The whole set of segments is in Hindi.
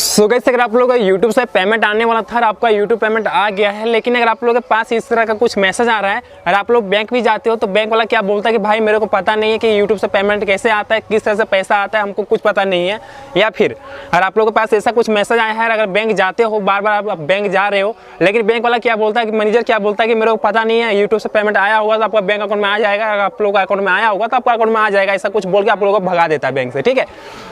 सो गाइस, अगर आप लोगों का यूट्यूब से पेमेंट आने वाला था और आपका यूट्यूब पेमेंट आ गया है, लेकिन अगर आप लोगों के पास इस तरह का कुछ मैसेज आ रहा है और आप लोग बैंक भी जाते हो तो बैंक वाला क्या बोलता है कि भाई मेरे को पता नहीं है कि यूट्यूब से पेमेंट कैसे आता है, किस तरह से पैसा आता है, हमको कुछ पता नहीं है। या फिर अगर आप लोगों के पास ऐसा कुछ मैसेज आया है, अगर बैंक जाते हो, बार बार आप बैंक जा रहे हो, लेकिन बैंक वाला क्या बोलता है कि मैनेजर क्या बोलता है कि मेरे को पता नहीं है, यूट्यूब से पेमेंट आया होगा तो आपका बैंक अकाउंट में आ जाएगा, अगर आप लोगों का अकाउंट में आया होगा तो आपका अकाउंट में आ जाएगा, ऐसा कुछ बोल के आप लोगों को भगा देता है बैंक से। ठीक है,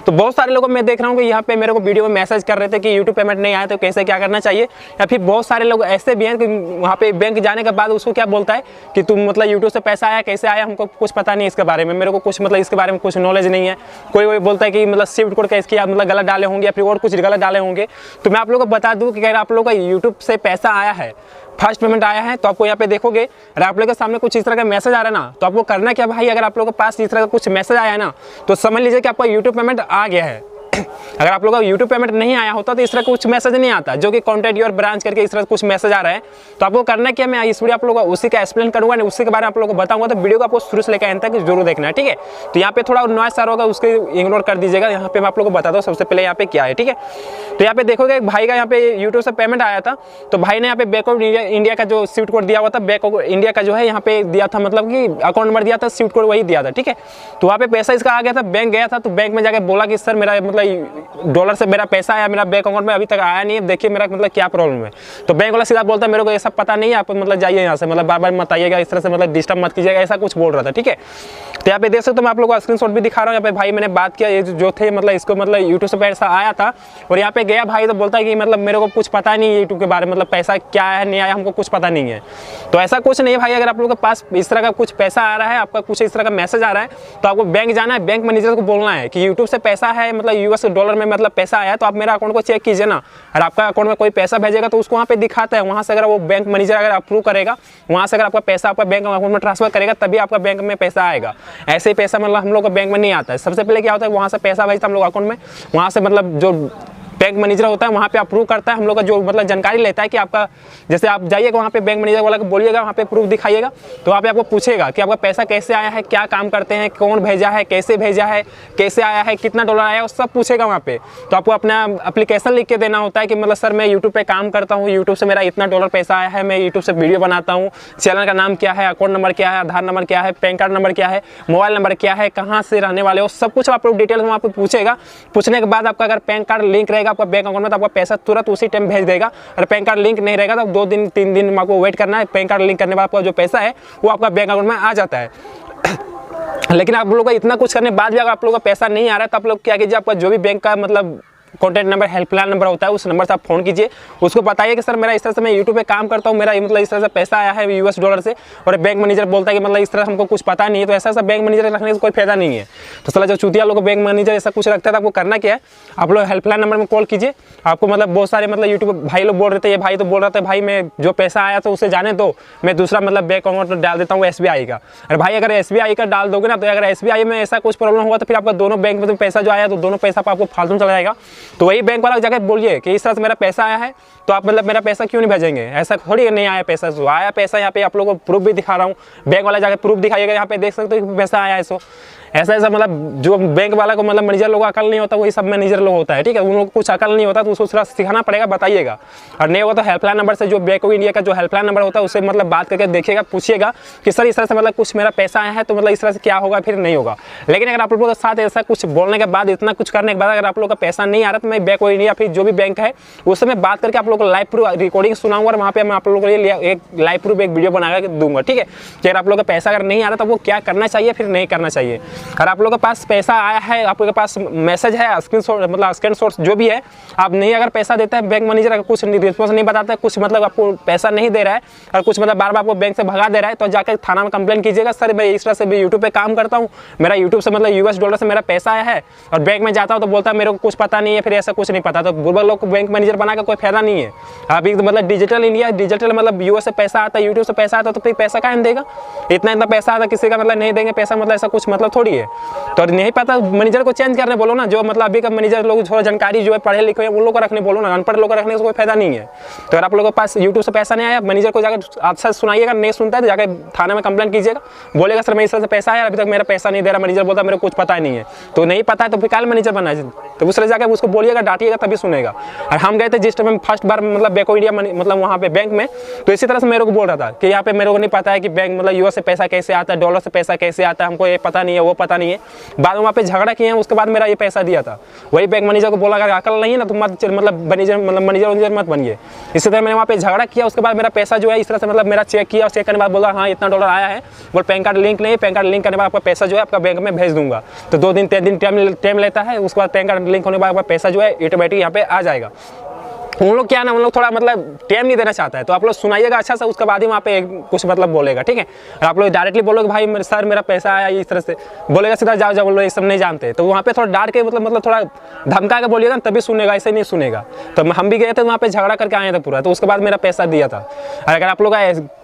तो बहुत सारे लोगों मैं देख रहा हूँ कि यहाँ पे मेरे को वीडियो में मैसेज कर रहे थे कि यूट्यूब पेमेंट नहीं आया तो कैसे क्या करना चाहिए। या फिर बहुत सारे लोग ऐसे भी हैं कि वहाँ पे बैंक जाने के बाद उसको क्या बोलता है कि तुम मतलब यूट्यूब से पैसा आया, कैसे आया, हमको कुछ पता नहीं इसके बारे में, मेरे को कुछ मतलब इसके बारे में कुछ नॉलेज नहीं है। कोई बोलता है कि मतलब स्विफ्ट कोड कैसे किया, मतलब गलत डाले होंगे या फिर और कुछ गलत डाले होंगे। तो मैं आप लोगों को बता दूं कि अगर आप लोगों का यूट्यूब से पैसा आया है, फर्स्ट पेमेंट आया है, तो आपको यहाँ पे देखोगे अगर आप लोगों के सामने कुछ इस तरह का मैसेज आ रहा है ना, तो आपको करना क्या भाई, अगर आप लोगों के पास इस तरह का कुछ मैसेज आया है ना, तो समझ लीजिए कि आपका यूट्यूब पेमेंट आ गया है। अगर आप लोगों का यूट्यूब पेमेंट नहीं आया होता तो इस तरह कुछ मैसेज नहीं आता, जो कि कॉन्टैक्ट योर ब्रांच करके इस तरह कुछ मैसेज आ रहा है। तो आपको करना क्या, मैं इस वीडियो आप लोगों को उसी का एक्सप्लेन करूंगा, उसी के बारे में आप लोगों को बताऊंगा, तो वीडियो को आपको शुरू से लेकर एंड तक जरूर देखना है। ठीक है, तो यहाँ पे थोड़ा नॉइस आ रहा होगा, उसके इग्नोर कर दीजिएगा। यहाँ पे मैं आप लोगों को बताता हूँ सबसे पहले यहाँ पे क्या है। ठीक है, तो यहाँ पे देखोगे भाई का यहाँ पे यूट्यूब से पेमेंट आया था, तो भाई ने यहाँ पे बैंक ऑफ इंडिया का जो स्विफ्ट कोड दिया हुआ था, बैंक ऑफ इंडिया का जो है यहाँ पे दिया था, मतलब कि अकाउंट नंबर दिया था, स्विफ्ट कोड वही दिया था। ठीक है, तो वहाँ पे पैसा इसका आ गया था, बैंक गया था, तो बैंक में जाके बोला कि सर मेरा मतलब डॉलर से मेरा पैसा आया, मेरा बैंक अकाउंट में अभी तक आया नहीं है, देखिए मेरा मतलब क्या प्रॉब्लम है। तो बैंक वाला सीधा बोलता है मेरे को ये सब पता नहीं है, आप मतलब जाइए यहाँ से, मतलब बार बार मत आइएगा, इस तरह से मतलब डिस्टर्ब मत कीजिएगा, ऐसा कुछ बोल रहा था। ठीक है, तो यहाँ पे देख सकते हो, मैं आप लोगों को स्क्रीनशॉट भी दिखा रहा हूँ। यहाँ पे भाई मैंने बात किया, ये जो थे मतलब इसको मतलब यूट्यूब से पैसा आया था और यहाँ पे गया भाई तो बोलता है कि मतलब मेरे को कुछ पता नहीं है यूट्यूब के बारे में, मतलब पैसा क्या है नहीं आया, हमको कुछ पता नहीं है। तो ऐसा कुछ नहीं है भाई, अगर आप लोगों के पास इस तरह का कुछ पैसा आ रहा है, आपका कुछ इस तरह का मैसेज आ रहा है, तो आपको बैंक जाना है, बैंक मैनेजर को बोलना है कि यूट्यूब से पैसा है, मतलब यूएस डॉलर में मतलब पैसा आया है, तो आप मेरा अकाउंट को चेक कीजिए ना। और आपका अकाउंट में कोई पैसा भेजेगा तो उसको वहाँ पे दिखाता है, वहाँ से अगर वो बैंक मैनेजर अगर अप्रूव करेगा, वहाँ से अगर आपका पैसा आपका बैंक अकाउंट में ट्रांसफर करेगा, तभी आपका बैंक में पैसा आएगा। ऐसे ही पैसा मतलब हम लोग का बैंक में नहीं आता है। सबसे पहले क्या होता है, वहाँ से पैसा भेजता है हम लोग अकाउंट में, वहाँ से मतलब जो बैंक मैनेजर होता है वहाँ पे अप्रूव करता है, हम लोग का जो मतलब जानकारी लेता है कि आपका, जैसे आप जाइएगा वहाँ पे बैंक मैनेजर वाला को बोलिएगा, वहाँ पे प्रूफ दिखाइएगा, तो वहाँ पे आपको पूछेगा कि आपका पैसा कैसे आया है, क्या काम करते हैं, कौन भेजा है, कैसे आया है, कितना डॉलर आया है, सब पूछेगा वहाँ पे। तो आपको अपना एप्लीकेशन लिख के देना होता है कि मतलब सर मैं यूट्यूब पे काम करता हूँ, यूट्यूब से मेरा इतना डॉलर पैसा आया है, मैं यूट्यूब से वीडियो बनाता हूँ, चैनल का नाम क्या है, अकाउंट नंबर क्या है, आधार नंबर क्या है, पैन कार्ड नंबर क्या है, मोबाइल नंबर क्या है, कहाँ से रहने वाले हो, सब कुछ आप लोग डिटेल वहाँ पे पूछेगा। पूछने के बाद आपका अगर पैन कार्ड लिंक रहेगा आपका बैंक अकाउंट में, तो आपका पैसा तुरंत उसी टाइम भेज देगा। और पैन कार्ड लिंक नहीं रहेगा तो 2 दिन 3 दिन आपको वेट करना है। पैन कार्ड लिंक करने के बाद आपका जो पैसा है वो आपका बैंक अकाउंट में आ जाता है। लेकिन आप लोगों का इतना कुछ करने के बाद भी अगर आप लोगों का पैसा नहीं आ रहा है, तो आप लोग क्या कीजिए, आपका जो भी बैंक का मतलब कॉन्टैक्ट नंबर, हेल्पलाइन नंबर होता है, उस नंबर से आप फोन कीजिए, उसको बताइए कि सर मेरा इस तरह से मैं यूट्यूब पे काम करता हूँ, मेरा मतलब इस तरह से पैसा आया है यूएस डॉलर से, और बैंक मैनेजर बोलता है कि मतलब इस तरह हमको कुछ पता नहीं है। तो ऐसा बैंक मैनेजर रखने से कोई फायदा नहीं है। तो साला जो चूतिया लोग बैंक मैनेजर ऐसा कुछ रखता है, तो आपको करना क्या है, आप लोग हेल्पलाइन नंबर में कॉल कीजिए। आपको मतलब बहुत सारे मतलब यूट्यूब भाई लोग बोल रहे थे, ये भाई तो बोल रहा था भाई मैं जो पैसा आया तो उसे जाने दो, मैं दूसरा मतलब बैंक अकाउंट डाल देता हूँ SBI का। अरे भाई अगर SBI का डाल दोगे ना, तो अगर SBI में ऐसा कुछ प्रॉब्लम होगा तो फिर आपका दोनों बैंक में पैसा जो आया तो दोनों पैसा आपको फालतू चला जाएगा। तो वही बैंक वाला जाकर बोलिए कि इस तरह से मेरा पैसा आया है, तो आप मतलब मेरा पैसा क्यों नहीं भेजेंगे, ऐसा थोड़ी नहीं आया पैसा, तो आया पैसा। यहाँ पे आप लोगों को प्रूफ भी दिखा रहा हूँ, बैंक वाला जाकर प्रूफ दिखाइएगा, यहाँ पे देख सकते हो पैसा आया है। सो ऐसा मतलब जो बैंक वाला को मतलब मैनेजर लोग अकल नहीं होता, वही सब मैनेजर लोग होता है। ठीक है, उन लोगों को कुछ अकल नहीं होता, तो उसको थोड़ा सिखाना पड़ेगा, बताइएगा। और नहीं होगा तो हेल्पलाइन नंबर से, जो बैंक ऑफ इंडिया का जो हेल्पलाइन नंबर होता है उससे मतलब बात करके देखिएगा, पूछिएगा कि सर इस तरह से मतलब कुछ मेरा पैसा आया है, तो मतलब इस तरह से क्या होगा, फिर नहीं होगा। लेकिन अगर आप लोगों के साथ ऐसा कुछ बोलने के बाद, इतना कुछ करने के बाद अगर आप लोग का पैसा नहीं आ रहा, तो मैं बैंक ऑफ इंडिया फिर जो भी बैंक है उससे मैं बात करके आप लोग को लाइव प्रूफ रिकॉर्डिंग सुनाऊंगा, और वहाँ पे मैं आप लोगों के लिए एक लाइव प्रूफ एक वीडियो बना कर दूंगा। ठीक है, कि अगर आप लोग का पैसा अगर नहीं आ रहा तो वो क्या करना चाहिए, फिर नहीं करना चाहिए। अगर आप लोग के पास पैसा आया है, आपके पास मैसेज है, स्क्रीनशॉट मतलब स्कैनशॉट जो भी है, आप नहीं अगर पैसा देता है, बैंक मैनेजर अगर कुछ रिस्पॉन्स नहीं बताता है, कुछ मतलब आपको पैसा नहीं दे रहा है, और कुछ मतलब बार बार आपको बैंक से भगा दे रहा है, तो जाकर थाना में कंप्लेंट कीजिएगा, सर मैं इस तरह से यूट्यूब पे काम करता हूँ, मेरा यूट्यूब से मतलब यूएस डॉलर से मेरा पैसा आया है, और बैंक में जाता हूँ तो बोलता है मेरे को कुछ पता नहीं है, फिर ऐसा कुछ नहीं पता। तो बुर्बक लोग को बैंक मैनेजर बना का कोई फायदा नहीं है। अभी तो मतलब डिजिटल इंडिया, डिजिटल मतलब यूएस से पैसा आता है, यूट्यूब से पैसा आता है, तो फिर पैसा कहाँ देगा, इतना पैसा आता किसी का मतलब नहीं देंगे पैसा, मतलब ऐसा कुछ मतलब थोड़ी थोड़ी है। तो नहीं पता मैनेजर को चेंज करने बोलो ना, जो मतलब अभी का मैनेजर लोग थोड़ा जानकारी जो है पढ़े लिखे हैं उन लोग को रखने बोलो ना, अनपढ़ लोग को रखने से कोई फायदा नहीं है। तो अगर आप लोगों के पास यूट्यूब से पैसा नहीं आया, मैनेजर को जाकर अच्छा सुनाइएगा, नहीं सुनता है तो जाकर थाने में कंप्लेंट कीजिएगा, बोलेगा सर मैनेजर से पैसा आया, अभी तक मेरा पैसा नहीं दे रहा, मैनेजर बोलता मेरे को कुछ पता ही नहीं है। तो नहीं पता है तो फिर कल मैनेजर बनना है, तो दूसरे जाकर उसको बोलिएगा, डांटिएगा, तभी सुनेगा। और हम गए थे जिस टाइम फर्स्ट बार मतलब बैको इंडिया मतलब वहाँ पे बैंक में, तो इसी तरह से मेरे को बोल रहा था कि यहाँ पे मेरे को नहीं पता है कि बैंक मतलब यूएस से पैसा कैसे आता है, डॉलर से पैसा कैसे आता है, हमको ये पता नहीं है, वो पता नहीं है। बाद में वहाँ पे झगड़ा किए हैं, उसके बाद मेरा ये पैसा दिया था। वही बैंक मैनेजर को बोला अगर अकल नहीं है ना तुम मत मतलब मैनेजर मत बनिए। इसी तरह मैंने वहाँ पे झगड़ा किया, उसके बाद मेरा पैसा जो है इस तरह से मतलब मेरा चेक किया, चेक करने के बाद बोला हाँ इतना डॉलर आया है, बोल पैन कार्ड लिंक नहीं है, पैन कार्ड लिंक करने के बाद आपका पैसा जो है आपका बैंक में भेज दूंगा। तो 2 दिन 3 दिन टाइम लेता है, उसके बाद पैन कार्ड लिंक होने के बाद आपका पैसा जो है ऑटोमेटिक यहाँ पे आ जाएगा। उन लोग क्या ना, उन लोग थोड़ा मतलब टाइम नहीं देना चाहता है, तो आप लोग सुनाइएगा अच्छा से, उसके बाद ही वहाँ पे कुछ मतलब बोलेगा, ठीक है। और आप लोग डायरेक्टली बोलोगे भाई सर मेरा पैसा आया, इस तरह से बोलेगा सीधा जाओ जाओ, बोलो ये सब नहीं जानते, तो वहाँ पे थोड़ा डांट के मतलब थोड़ा धमका के बोलिएगा तभी सुनेगा, ऐसे नहीं सुनेगा। तो हम भी गए थे वहाँ पे झगड़ा करके आए थे पूरा, तो उसके बाद मेरा पैसा दिया था। और अगर आप लोग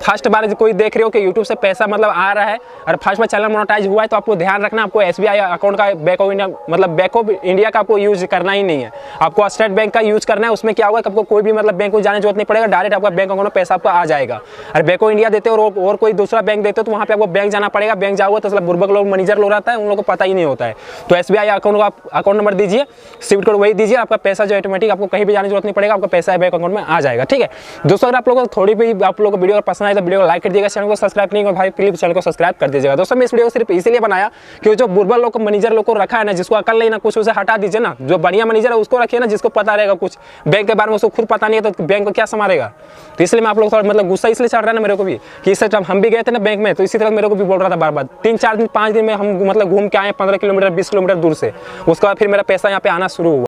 फर्स्ट बार कोई देख रहे हो कि यूट्यूब से पैसा मतलब आ रहा है और फर्स्ट बार चैनल मोनेटाइज हुआ है, तो आपको ध्यान रखना, आपको SBI अकाउंट का बैंक ऑफ इंडिया मतलब बैंक ऑफ इंडिया का आपको यूज करना ही नहीं है, आपको स्टेट बैंक का यूज करना है। उसमें क्या होगा कि आपको कोई भी मतलब बैंक को जाने जरूरत नहीं पड़ेगा, डायरेक्ट आपका बैंक अकाउंट में पैसा आपको आ जाएगा। और बैंक ऑफ इंडिया देते हो और कोई दूसरा बैंक देते हो तो वहाँ पे आपको बैंक जाना पड़ेगा, बैंक जाओगे तो मतलब बुर्बक लोग मैनेजर लोग रहता है, उन लोगों को पता ही नहीं होता है। तो SBI अकाउंट का अकाउंट नंबर दीजिए, स्विफ्ट कोड वही दीजिए, आपका पैसा जो ऑटोमेटिक आपको कहीं भी जाने जरूरत नहीं पड़ेगा, आपका पैसा बैंक अकाउंट में आ जाएगा, ठीक है। दोस्तों अगर आप लोगों को थोड़ी भी आप लोगों को वीडियो पसंद आए तो वीडियो को लाइक कर दीजिएगा, चैनल को सब्सक्राइब नहीं भाई प्लीज चैनल को सब्सक्राइब कर दीजिएगा। दोस्तों मैं इस वीडियो को सिर्फ इसीलिए बनाया कि जो बुर्बक लोग को मैनेजर लोग को रखा है ना, जिसको अकल नहीं ना कुछ, उसे हटा दीजिए ना। जो बढ़िया मैनेजर है उसको रखिए ना, जिसको पता रहेगा कुछ बैंक के बारे में, उसको खुद पता नहीं है तो बैंक को क्या संभालेगा। तो इसलिए मैं आप लोग थोड़ा मतलब गुस्सा इसलिए चढ़ रहा है ना मेरे को भी कि इस टाइम हम भी गए थे ना बैंक में, तो इसी तरह मेरे को भी बोल रहा था बार बार। 3-4 दिन 5 दिन में हम मतलब घूम के आए 15 किलोमीटर 20 किलोमीटर दूर से, उसके बाद फिर मेरा पैसा यहाँ पे आना शुरू हुआ।